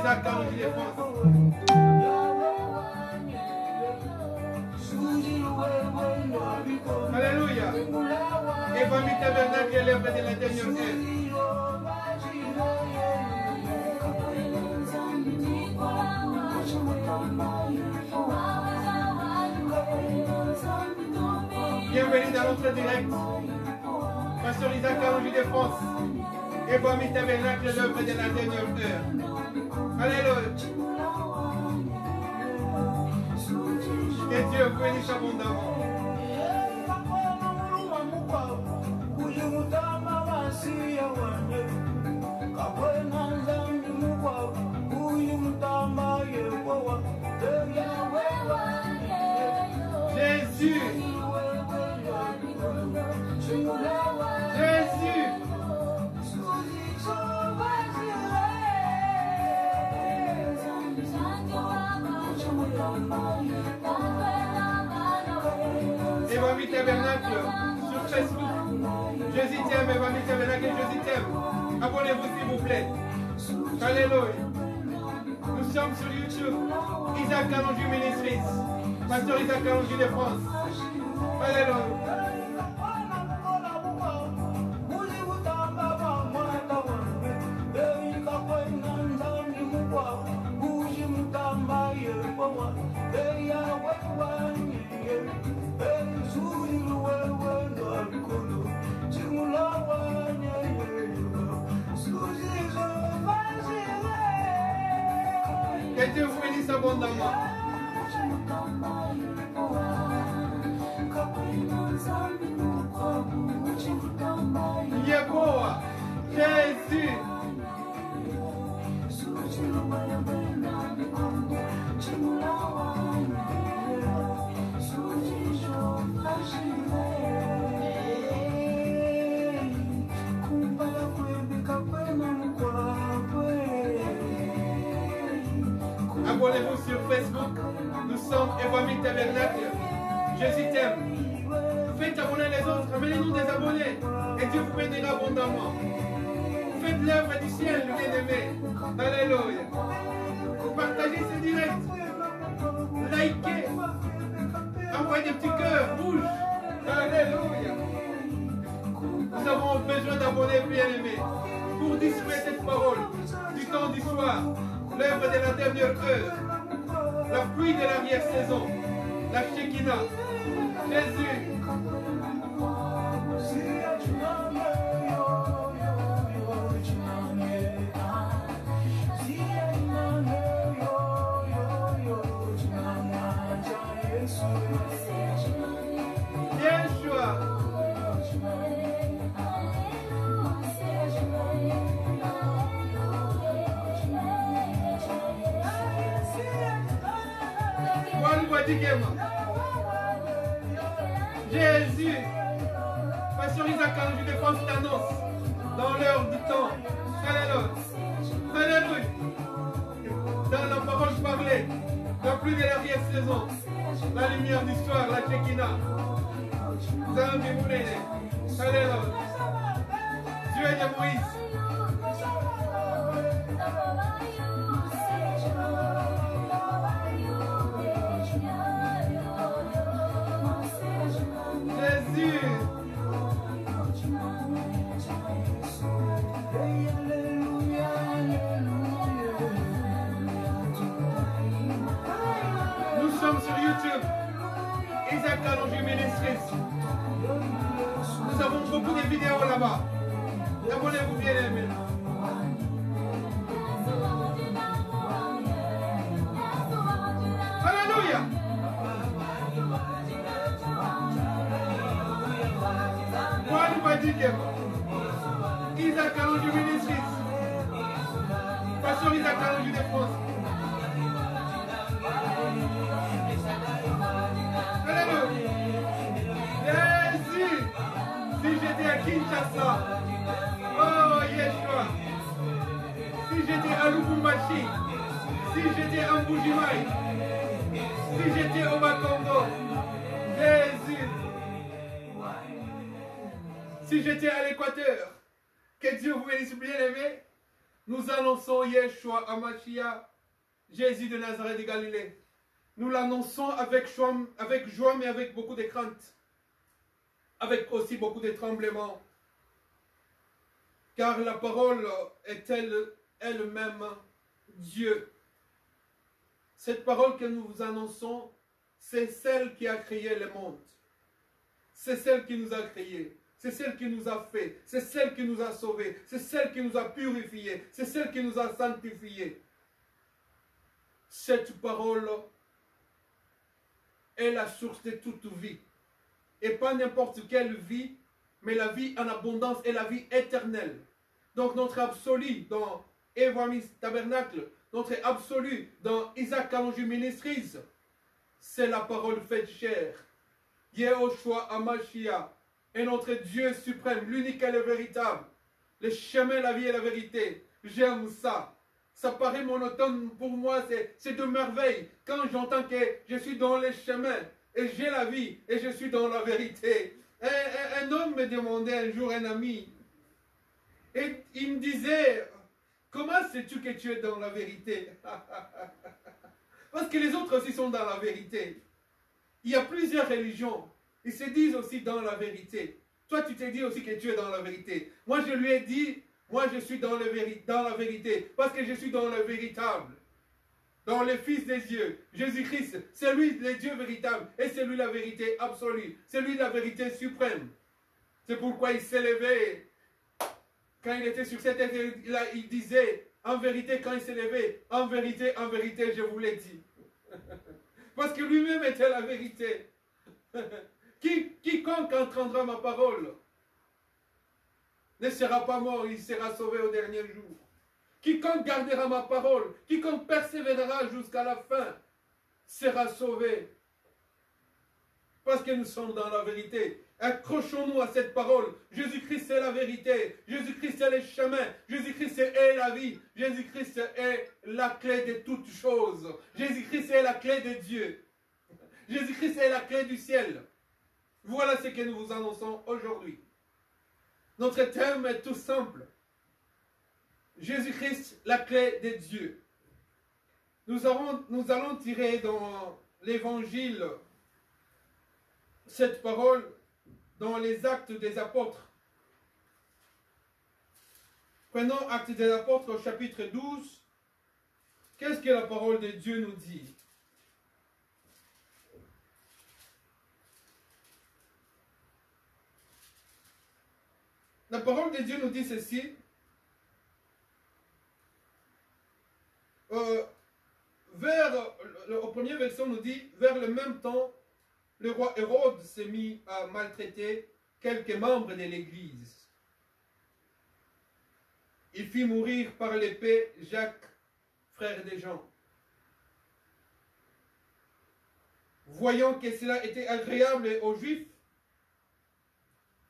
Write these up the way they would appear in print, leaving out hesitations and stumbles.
Isaac Kalonji de France. Alléluia. Et famille tabernacle est l'œuvre de la dernière heure. Bienvenue dans notre direct. Pasteur Isaac Kalonji de France. Et famille tabernacle est l'œuvre de la dernière heure. Alléluia. Que Dieu bénisse abondamment. Jésus. Jésus. Évangile Tabernacle sur Facebook. Jésus t'aime, Évangile Tabernacle, Jésus t'aime. Abonnez-vous s'il vous plaît. Alléluia. Nous sommes sur YouTube. Isaac Kalonji Ministries. Pasteur Isaac Kalonji de France. Alléluia. Que Dieu vous bénisse abondamment. Yeboah, Jésus. Abonnez-vous sur Facebook. Nous sommes Évangile Tabernacle. Jésus t'aime. Faites abonner les autres. Amenez-nous des abonnés. Et Dieu vous bénira abondamment. Faites l'œuvre du ciel, bien-aimé. Alléluia. Partagez ce direct. Likez. Envoyez des petits cœurs rouges. Alléluia. Nous avons besoin d'abonnés, bien-aimés. Pour distribuer cette parole du temps du soir. L'œuvre de la dernière heure, la pluie de l'arrière-saison, la Shekinah, Jésus. Yeshua. Jésus, Pasteur Isaac Kalonji de France t'annonce dans l'heure du temps. Alléluia. Alléluia. Dans la parole parlée, la pluie de l'arrière-saison, la lumière du soir, la Shekinah. Alléluia. Dieu est de Moïse. Jésus. Nous sommes sur YouTube. Isaac Kalonji Ministries. Nous avons beaucoup de vidéos là-bas. Abonnez-vous bien aimés. Alléluia. Isaac Kalonji Ministries. Pasteur Isaac Kalonji de France. Alléluia. Jésus. Si j'étais à Kinshasa. Oh Yeshua. Si j'étais à Lubumbashi. Si j'étais à Mbujimaï. Si j'étais au Bakongo. Jésus. Si j'étais à l'Équateur, que Dieu vous bénisse bien aimé. Nous annonçons Yeshua Hamashiach, Jésus de Nazareth de Galilée. Nous l'annonçons avec joie, mais avec beaucoup de crainte. Avec aussi beaucoup de tremblements. Car la parole est elle-même Dieu. Cette parole que nous vous annonçons, c'est celle qui a créé le monde. C'est celle qui nous a créés. C'est celle qui nous a fait. C'est celle qui nous a sauvés. C'est celle qui nous a purifiés. C'est celle qui nous a sanctifiés. Cette parole est la source de toute vie. Et pas n'importe quelle vie, mais la vie en abondance et la vie éternelle. Donc notre absolu dans Evamis Tabernacle, notre absolu dans Isaac Kalonji Ministries, c'est la parole faite chair. Yehoshua Hamashiach est notre Dieu suprême, l'unique et le véritable. Le chemin, la vie et la vérité. J'aime ça. Ça paraît monotone pour moi, c'est de merveille. Quand j'entends que je suis dans le chemin et j'ai la vie et je suis dans la vérité. Un homme me demandait un jour, un ami, et il me disait, comment sais-tu que tu es dans la vérité? Parce que les autres aussi sont dans la vérité. Il y a plusieurs religions. Ils se disent aussi dans la vérité. Toi, tu te dis aussi que tu es dans la vérité. Moi, je lui ai dit, moi, je suis dans la vérité. Parce que je suis dans le véritable. Dans le Fils des dieux. Jésus-Christ, c'est lui le Dieu véritable. Et c'est lui la vérité absolue. C'est lui la vérité suprême. C'est pourquoi il s'est levé. Quand il était sur cette terre, il disait, en vérité, quand il s'est levé, en vérité, je vous l'ai dit. Parce que lui-même était la vérité. Quiconque entendra ma parole ne sera pas mort, il sera sauvé au dernier jour. Quiconque gardera ma parole, quiconque persévérera jusqu'à la fin, sera sauvé. Parce que nous sommes dans la vérité. Accrochons-nous à cette parole. Jésus-Christ est la vérité. Jésus-Christ est le chemin. Jésus-Christ est la vie. Jésus-Christ est la clé de toutes choses. Jésus-Christ est la clé de Dieu. Jésus-Christ est la clé du ciel. Voilà ce que nous vous annonçons aujourd'hui. Notre thème est tout simple. Jésus-Christ, la clé de Dieu. Nous allons tirer dans l'évangile cette parole dans les Actes des Apôtres. Prenons Actes des Apôtres au chapitre 12. Qu'est-ce que la parole de Dieu nous dit? La parole de Dieu nous dit ceci. Au premier verset, on nous dit, vers le même temps, le roi Hérode s'est mis à maltraiter quelques membres de l'Église. Il fit mourir par l'épée Jacques, frère de Jean. Voyant que cela était agréable aux Juifs,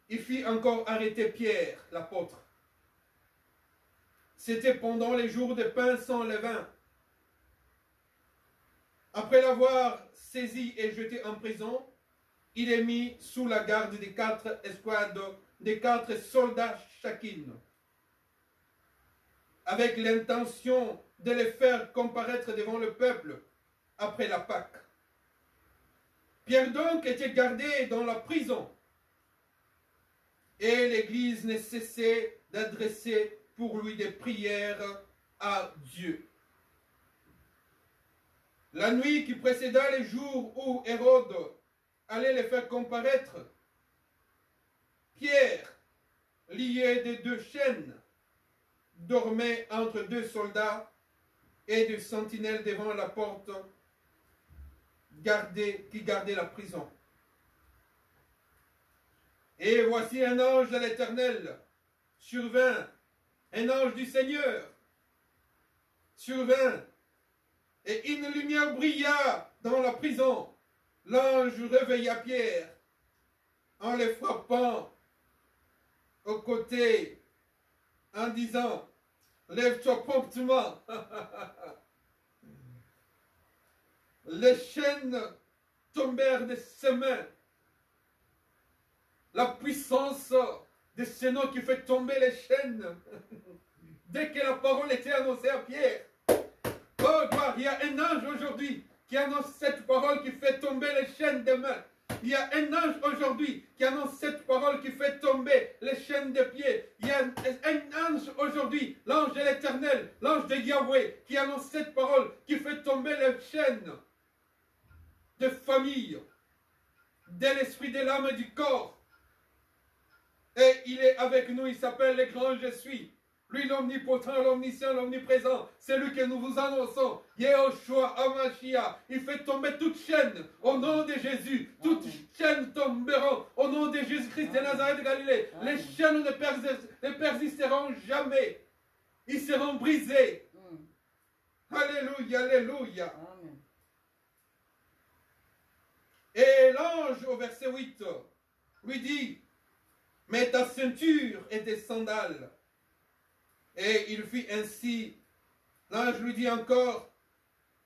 il fit encore arrêter Pierre, l'apôtre. C'était pendant les jours de pain sans levain. Après l'avoir saisi et jeté en prison, il est mis sous la garde des 4 escouades, des 4 soldats chacune, avec l'intention de les faire comparaître devant le peuple après la Pâque. Pierre donc était gardé dans la prison, et l'Église ne cessait d'adresser pour lui des prières à Dieu. La nuit qui précéda les jours où Hérode allait les faire comparaître, Pierre, lié de 2 chaînes, dormait entre 2 soldats et 2 sentinelles devant la porte qui gardait la prison. Et voici un ange de l'Éternel survint, un ange du Seigneur survint, et une lumière brilla dans la prison. L'ange réveilla Pierre en le frappant au côté en disant, lève-toi promptement. Les chaînes tombèrent de ses mains. La puissance de ce nom qui fait tomber les chaînes dès que la parole était annoncée à Pierre. Oh, gloire, il y a un ange aujourd'hui qui annonce cette parole qui fait tomber les chaînes des mains. Il y a un ange aujourd'hui qui annonce cette parole qui fait tomber les chaînes des pieds. Il y a un ange aujourd'hui, l'ange de l'Éternel, l'ange de Yahweh, qui annonce cette parole qui fait tomber les chaînes de famille, de l'esprit, de l'âme et du corps. Et il est avec nous, il s'appelle le grand je suis. Lui l'omnipotent, l'omniscient, l'omniprésent, c'est lui que nous vous annonçons. Yehoshua Hamashiach, il fait tomber toute chaîne au nom de Jésus. Toutes chaînes tomberont au nom de Jésus-Christ de Nazareth de Galilée. Les chaînes ne persisteront jamais. Ils seront brisés. Alléluia, alléluia. Amen. Et l'ange au verset 8 lui dit, mets ta ceinture et tes sandales. Et il fit ainsi. L'ange lui dit encore,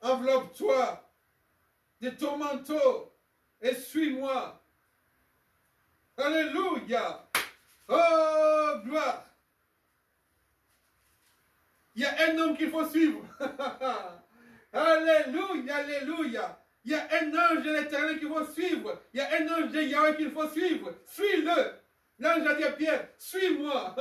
enveloppe-toi de ton manteau et suis-moi. Alléluia. Oh, gloire. Il y a un homme qu'il faut suivre. Alléluia, alléluia. Il y a un ange de l'Éternel qu'il faut suivre. Il y a un ange de Yahweh qu'il faut suivre. Suis-le. L'ange a dit à Pierre, suis-moi.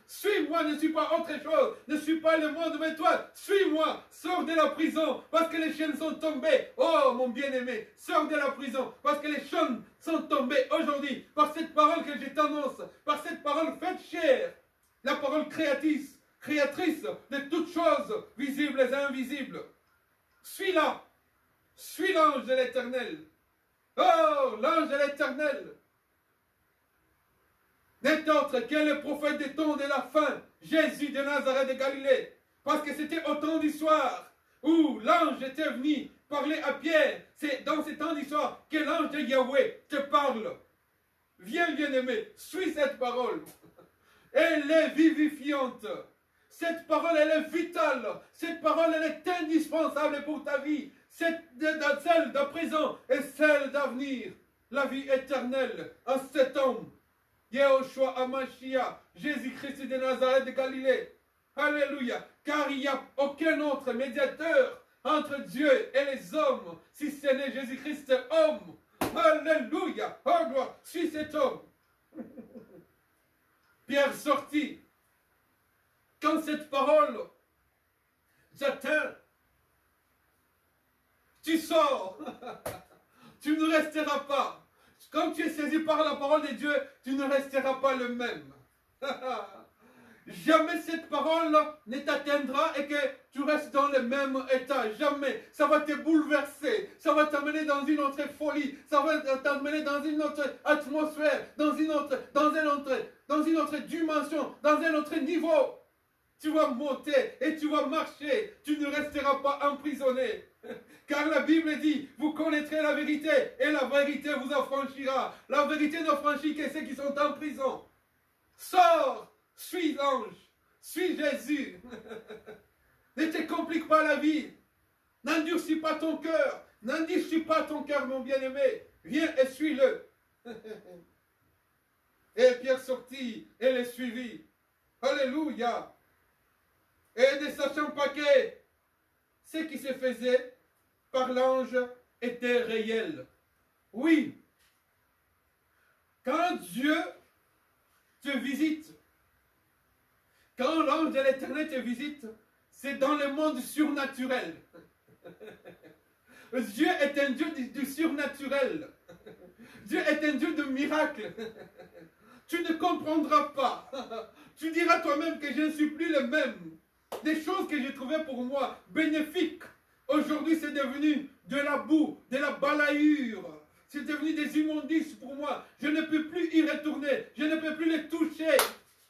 Suis-moi, ne suis pas autre chose. Ne suis pas le monde, mais toi, suis-moi. Sors de la prison parce que les chaînes sont tombées. Oh, mon bien-aimé, sors de la prison parce que les chaînes sont tombées aujourd'hui. Par cette parole que je t'annonce, par cette parole faite chair, la parole créatrice de toutes choses visibles et invisibles. Suis-la. Suis l'ange de l'Éternel. Oh, l'ange de l'Éternel n'est autre que le prophète des temps de la fin, Jésus de Nazareth de Galilée. Parce que c'était au temps du soir où l'ange était venu parler à Pierre. C'est dans ce temps du soir que l'ange de Yahweh te parle. Viens, bien-aimé, suis cette parole. Elle est vivifiante. Cette parole, elle est vitale. Cette parole, elle est indispensable pour ta vie. Celle de présent et celle d'avenir. La vie éternelle en cet homme. Yehoshua Hamashiach, Jésus-Christ de Nazareth de Galilée. Alléluia. Car il n'y a aucun autre médiateur entre Dieu et les hommes, si ce n'est Jésus-Christ homme. Alléluia. Oh gloire, suis cet homme. Pierre sortit. Quand cette parole j'atteins, tu sors. Tu ne resteras pas. Quand tu es saisi par la parole de Dieu, tu ne resteras pas le même. Jamais cette parole ne t'atteindra et que tu restes dans le même état. Jamais. Ça va te bouleverser. Ça va t'amener dans une autre folie. Ça va t'amener dans une autre atmosphère, dans une autre dimension, dans un autre niveau. Tu vas monter et tu vas marcher. Tu ne resteras pas emprisonné. Car la Bible dit, vous connaîtrez la vérité et la vérité vous affranchira. La vérité n'affranchit que ceux qui sont en prison. Sors, suis l'ange, suis Jésus. Ne te complique pas la vie. N'endurcis pas ton cœur. N'endurcis pas ton cœur, mon bien-aimé. Viens et suis-le. Et Pierre sortit et le suivit. Alléluia. Et ne sachant pas que ce qui se faisait par l'ange était réel. Oui. Quand Dieu te visite, quand l'ange de l'Éternel te visite, c'est dans le monde surnaturel. Dieu est un Dieu du surnaturel. Dieu est un Dieu de miracles. Tu ne comprendras pas. Tu diras toi-même que je ne suis plus le même. Des choses que j'ai trouvées pour moi bénéfiques, aujourd'hui c'est devenu de la boue, de la balahure. C'est devenu des immondices pour moi. Je ne peux plus y retourner. Je ne peux plus les toucher.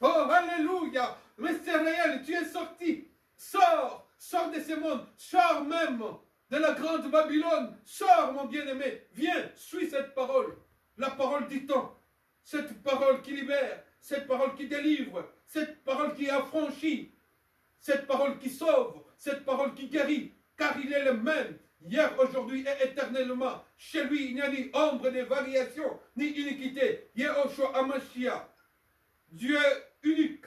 Oh, alléluia. Mais c'est réel, tu es sorti. Sors, sors de ce monde. Sors même de la grande Babylone. Sors, mon bien-aimé. Viens, suis cette parole. La parole du temps. Cette parole qui libère. Cette parole qui délivre. Cette parole qui affranchit. Cette parole qui sauve. Cette parole qui guérit. Car il est le même. Hier, aujourd'hui et éternellement. Chez lui, il n'y a ni ombre de variation, ni iniquité. Yehoshua Hamashiach. Dieu unique.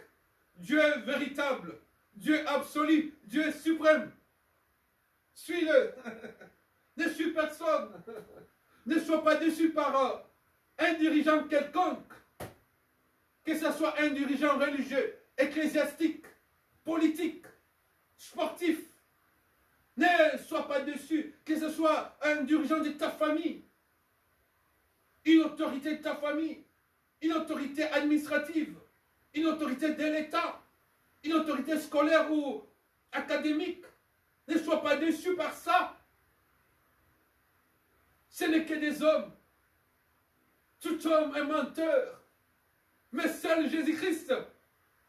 Dieu véritable. Dieu absolu, Dieu suprême. Suis-le. Ne suis personne. Ne sois pas déçu par un dirigeant quelconque. Que ce soit un dirigeant religieux, ecclésiastique, politique, sportif. Ne sois pas déçu. Que ce soit un dirigeant de ta famille. Une autorité de ta famille. Une autorité administrative. Une autorité de l'État. Une autorité scolaire ou académique. Ne sois pas déçu par ça. Ce n'est que des hommes. Tout homme est menteur. Mais seul Jésus-Christ,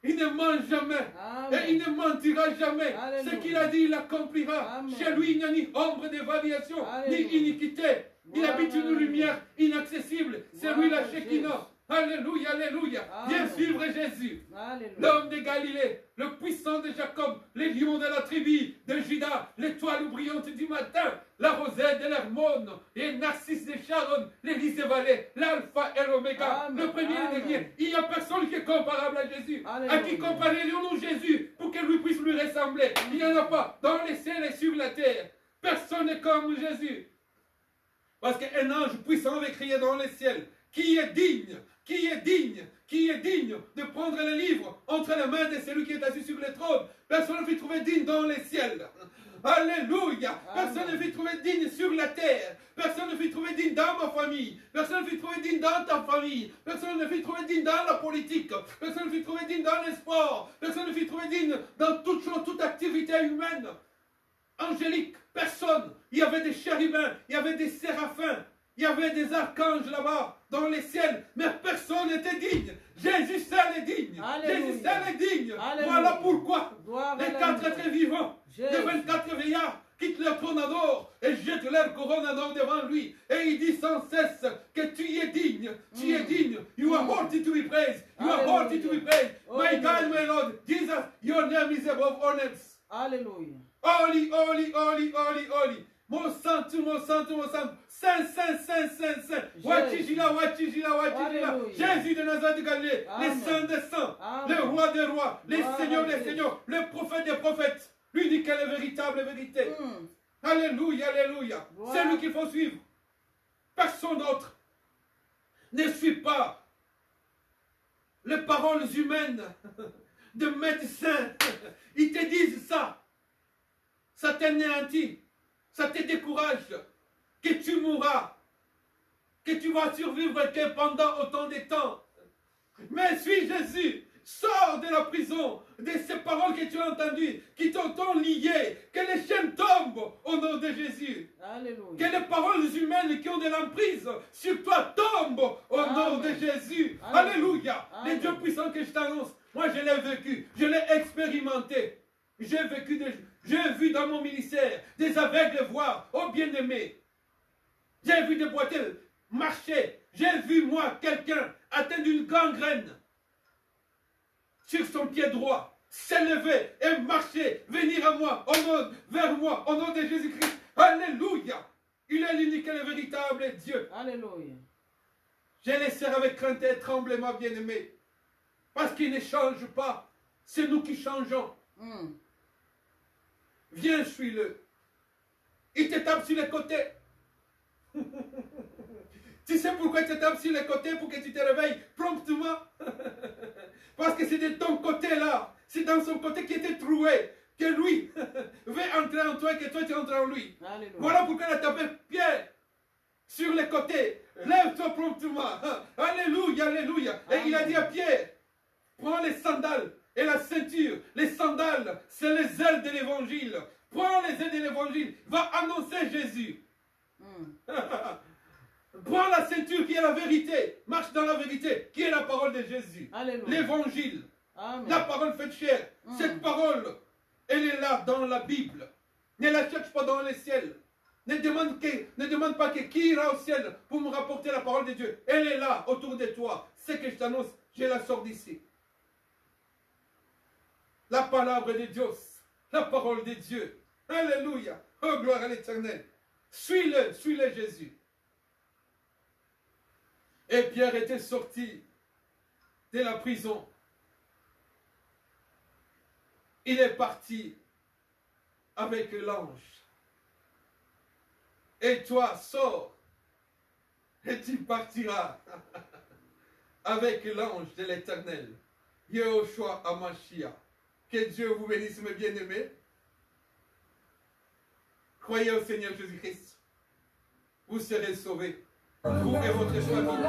il ne ment jamais. Amen. Et il ne mentira jamais. Alléluia. Ce qu'il a dit, il accomplira. Amen. Chez lui, il n'y a ni ombre de variation, ni iniquité. Il habite une lumière inaccessible. C'est lui la Shekinah. Alléluia, alléluia. Viens suivre Jésus. L'homme de Galilée, le puissant de Jacob, les lions de la tribu de Juda, l'étoile brillante du matin, la rosette de l'Hermone, et Narcisse de Sharon, l'Élysée des vallées, l'alpha et l'oméga, le premier et le dernier. Il n'y a personne qui est comparable à Jésus. Alléluia. À qui comparerions-nous Jésus pour que lui puisse lui ressembler? Il n'y en a pas dans les ciels et sur la terre. Personne n'est comme Jésus. Parce qu'un ange puissant avait crié dans les ciels, qui est digne de prendre le livre entre les mains de celui qui est assis sur le trône. Personne ne fut trouvé digne dans les ciels. Alléluia. Personne ne fut trouvé digne sur la terre. Personne ne fut trouvé digne dans ma famille. Personne ne fut trouvé digne dans ta famille. Personne ne fut trouvé digne dans la politique. Personne ne fut trouvé digne dans les sports. Personne ne fut trouvé digne dans toute chose, toute activité humaine. Angélique, personne. Il y avait des chérubins, il y avait des séraphins. Il y avait des archanges là-bas, dans les ciels, mais personne n'était digne. Jésus seul est digne. Alléluia. Jésus seul est digne. Alléluia. Voilà pourquoi les 4 êtres vivants, les 24 veillards, quittent leur trône d'or et jettent leur couronne d'or devant lui. Et il dit sans cesse que tu es digne. Tu es digne. You are worthy to be praised. You are worthy to be praised. My God, my Lord, Jesus, your name is above all names. Alléluia. Holy, holy, holy, holy, holy. Mon santo, mon santo, mon santo. Saint, saint, saint, saint, saint. Wachijila, wachijila, wachijila. Jésus de Nazareth de Galilée. Les saints des saints. Le roi des rois. Les seigneurs des seigneurs. Le prophète des prophètes. L'unique et la véritable vérité. Alléluia, alléluia. C'est lui qu'il faut suivre. Personne d'autre. Ne suis pas les paroles humaines de médecins. Ils te disent ça. Ça t'anéantit. Ça te décourage, que tu mourras, que tu vas survivre que pendant autant de temps. Mais suis Jésus, sors de la prison, de ces paroles que tu as entendues, qui t'ont lié, que les chaînes tombent au nom de Jésus. Alléluia. Que les paroles humaines qui ont de l'emprise sur toi tombent au nom de Jésus. Alléluia. Les dieux puissants que je t'annonce, moi je l'ai vécu, je l'ai expérimenté. J'ai vécu j'ai vu dans mon ministère des aveugles voir, oh bien-aimé. J'ai vu des boiteux marcher. J'ai vu, moi, quelqu'un atteint d'une gangrène sur son pied droit, s'élever et marcher, venir à moi, vers moi, au nom de Jésus-Christ. Alléluia. Il est l'unique et le véritable Dieu. Alléluia. Je les sers avec crainte et tremblement, bien-aimé. Parce qu'il ne change pas. C'est nous qui changeons. Viens, suis-le. Il te tape sur les côtés. Tu sais pourquoi il te tape sur les côtés? Pour que tu te réveilles promptement. Parce que c'est de ton côté là. C'est dans son côté qui était troué. Que lui veut entrer en toi et que toi tu entres en lui. Alléluia. Voilà pourquoi il a tapé Pierre sur les côtés. Lève-toi promptement. Alléluia, alléluia. Et il a dit à Pierre, prends les sandales. Et la ceinture, les sandales, c'est les ailes de l'évangile. Prends les ailes de l'évangile, va annoncer Jésus. Prends la ceinture qui est la vérité, marche dans la vérité, qui est la parole de Jésus. L'évangile, la parole faite chair. Cette parole, elle est là dans la Bible. Ne la cherche pas dans les ciels. Ne demande pas qui ira au ciel pour me rapporter la parole de Dieu. Elle est là, autour de toi. Ce que je t'annonce, je la sors d'ici. La parole de Dieu, la parole de Dieu. Alléluia. Oh, gloire à l'Éternel. Suis-le, suis-le Jésus. Et Pierre était sorti de la prison. il est parti avec l'ange. Et toi, sors et tu partiras avec l'ange de l'Éternel. Yehoshua Hamashiach. Que Dieu vous bénisse, mes bien-aimés. Croyez au Seigneur Jésus-Christ. Vous serez sauvés. Vous et votre famille.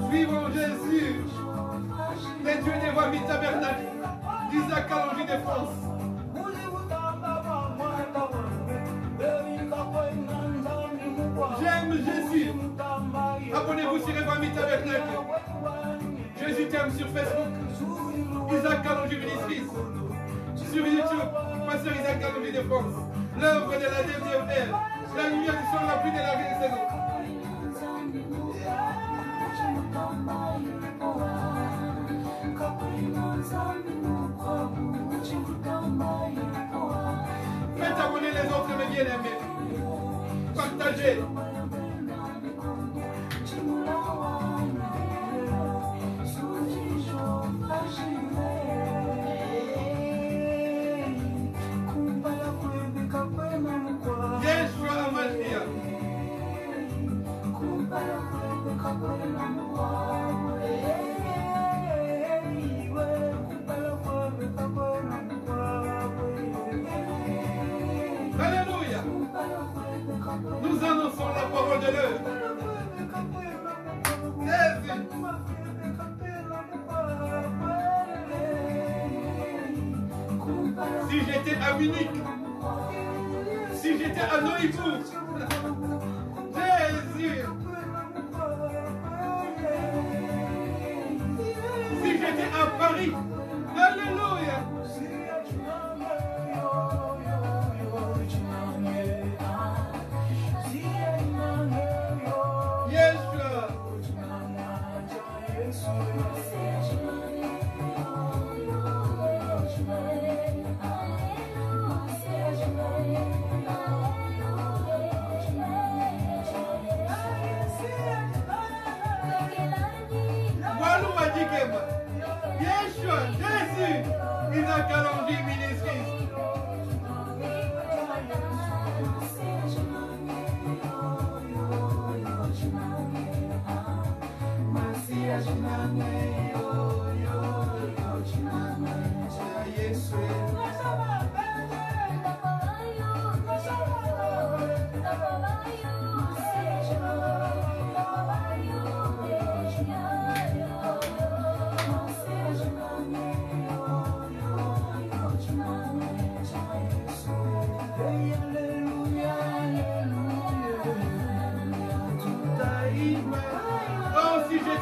Suivons Jésus, les dieux des voies tabernacle, d'Isaac Kalonji de France. J'aime Jésus. Abonnez-vous sur Evami Tabernacle. Jésus t'aime sur Facebook. Isaac Kalonji Ministries. Sur YouTube, Pasteur Isaac Kalonji de France. L'œuvre de la dernière ère. La lumière du sol, la pluie de la vie des saisons. Faites abonner les autres, mes bien-aimés. Partagez. Yeshua Hamashiach. Alléluia. Nous annonçons la parole de l'heure. Si j'étais à Munich, si j'étais à Neubourg, Jésus. Si j'étais à Paris, alléluia. Yeshua. Yeshua, Jésus, Isaac Kalonji Ministries.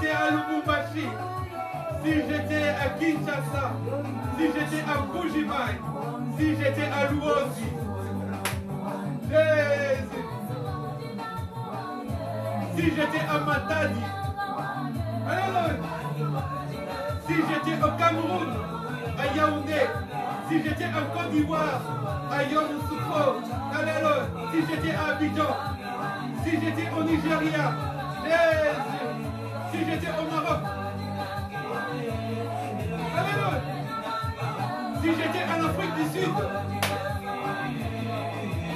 À Lubumbashi, si j'étais à Kinshasa, si j'étais à Bujimaï, si j'étais à Luozi, Jésus, si j'étais à Matadi, alléluia, si j'étais au Cameroun, à Yaoundé, si j'étais en Côte d'Ivoire, à Yamoussoukro, alléluia, si j'étais à Abidjan, si j'étais au Nigeria, Jésus. Si j'étais au Maroc, alléluia. Si j'étais en Afrique du Sud,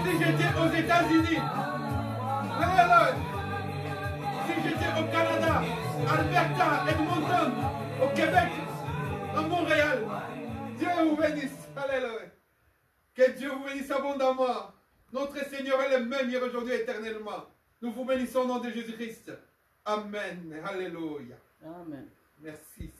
si j'étais aux États-Unis, alléluia. Si j'étais au Canada, Alberta, Edmonton, au Québec, à Montréal, Dieu vous bénisse, alléluia. Que Dieu vous bénisse abondamment. Notre Seigneur est le même hier, aujourd'hui, éternellement. Nous vous bénissons au nom de Jésus-Christ. Amen. Alléluia. Amen. Merci.